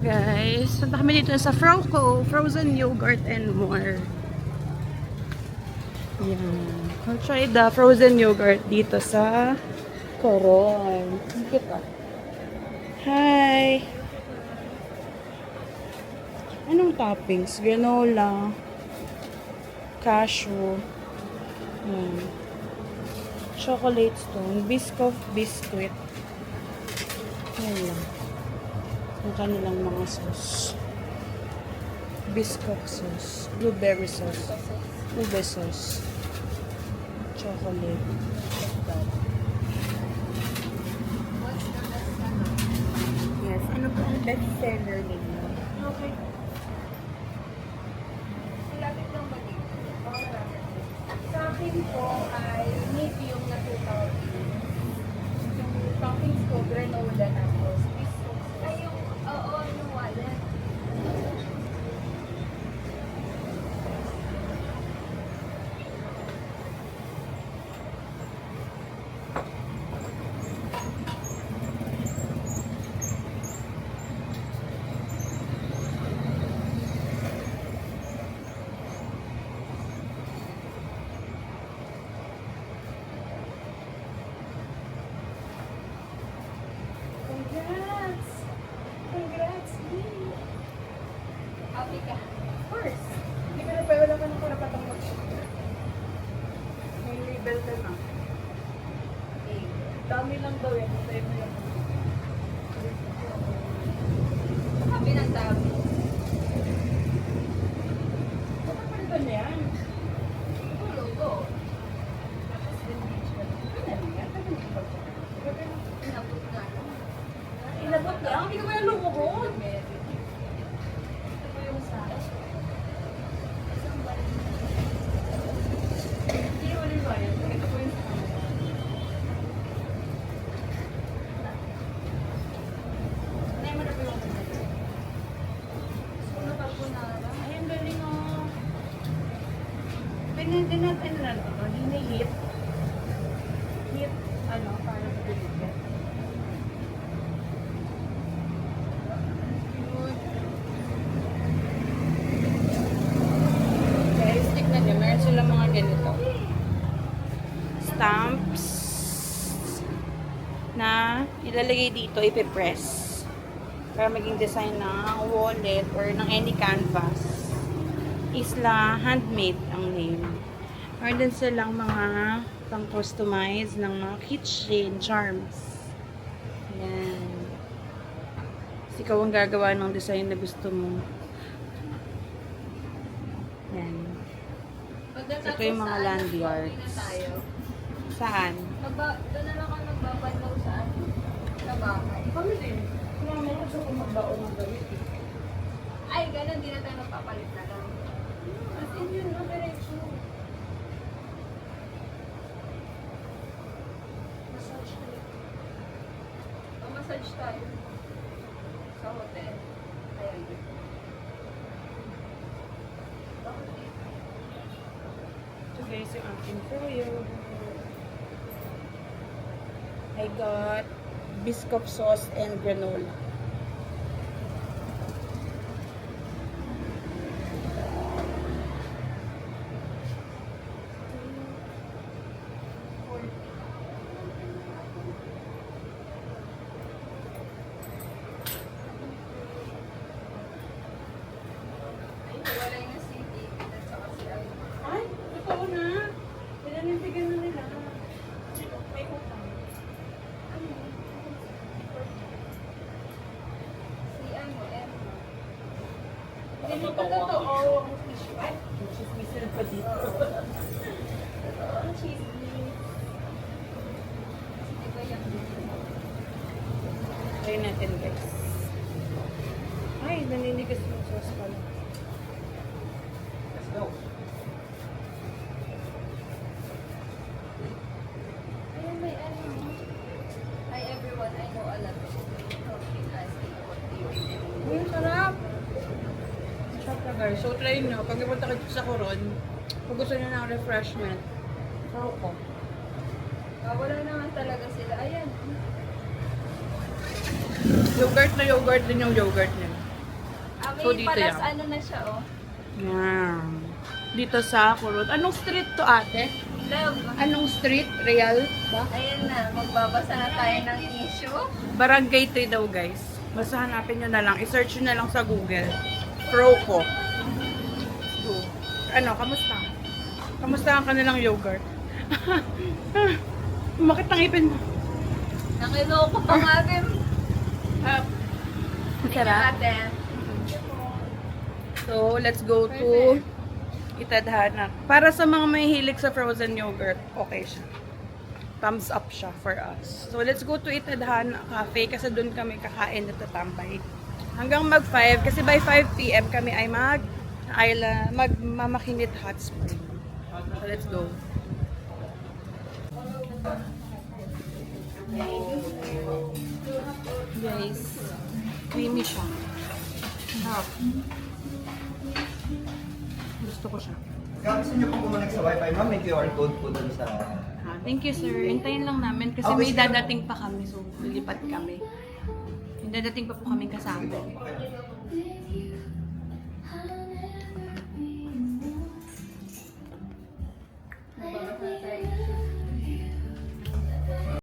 Guys, punta kami dito sa Frauco, frozen yogurt and more. Yan. I'll try the frozen yogurt dito sa Coron. Kita. Hi! Anong toppings? Granola, cashew, yan. Chocolate stone, Biscoff biscuit. Yan lang. Ang kanilang mga sauce. Biscoff sauce, blueberry sauce, ube sauce, chocolate. Yes, ano po ang best seller ninyo? Okay. Malapit lang ba dito? Sa akin po ay medium na 2,000. Yung toppings ko, granola tapos biscuits. Ay, yung, oo, yung wallet. Congrats! Congrats, Lee! Happy ka? Of course. Hindi ka na pa, wala ka na karapatang mag-share. May label ka na. Okay. Dami lang daw yan. Sa'yo mo yung sabi ng dami. Kapag ba na yan? Ito logo. Tapos vintage ka. Ano na yan? Tagal na ba? Inabot na. Inabot na? Hindi ka ba yung lumuhod? Ito po yung size. Isang balik. Hindi yung ulit ba yan? Ito po yung size. Anay mo na po yung ulit. Suno pa po na. Ay, ang galing o. Pinagin natin na ito. Hinihit. Hit. Ano? Para mabilis. Guys, tignan nyo. Meron silang mga ganito. Stamps na ilalagay dito, ipipress. Para maging design ng wallet or ng any canvas. Isla handmade ang name. Meron din silang mga pang-customize ng mga keychain charms. Yan. Kasi ikaw ang gagawa ng design na gusto mo. Yan. Ito yung mga landmarks. Saan? Doon na lang ako nagbabalaw sa bahay. Kami din. Kaya may gusto ko magbaon ng gawin. Ay, ganun. Di na tayo magpapalit na lang. As in yun, no? Diretso. Massage tayo. Massage tayo. Sa hotel. Kaya yun. Ito guys yung aking froyo. I got Biscoff sauce and granola. Walay na city. At saka si Alma. Ay, totoo na. Pinanintigan na nila. May utang. Si ano, Emma. Hindi mo totoo. Ay, chismisan pa dito. Ang chismis. Di ba yung Try natin guys. Ay, naninigas yung sauce pala. Let's go. ayun, may ano. Hi everyone, I know a lot of talking asking what do you eat. Uy, sarap. Sarap na guys. So, try nyo. Pag napunta kayo sa Coron, kung gusto nyo ng refreshment, sarap ko. Wala naman talaga sila. Ayan. Yogurt na yogurt din yung yogurt nila. So, dito yan. Ano na siya, oh. Yan. Dito sa Kurot. Anong street to, ate? Love. Anong street? Real ba? Ayan na, magbabasa na tayo ng issue. Barangay 3 daw, guys. Basta hanapin nyo na lang. I-search nyo na lang sa Google. Proco. So, ano, kamusta? Kamusta ang kanilang yogurt? Bakit ang ipin mo? Nakiloko pa nga din. Sarap. Ate. So, let's go to Itadhana. Para sa mga may hilig sa frozen yogurt, okay siya. Thumbs up siya for us. So, let's go to Itadhana Cafe kasi doon kami kakain at tatambay. Hanggang mag-5 kasi by 5 p.m. kami ay magmamakinit hot spring. So, let's go. Guys, creamy siya. Sarap. Gusto ko siya. Gusto niyo po kumalag sa wifi, ma'am, may QR code po dun sa... Thank you, sir. Hintayin lang namin kasi may dadating pa kami. So, lilipat kami. May dadating pa po kami kasama.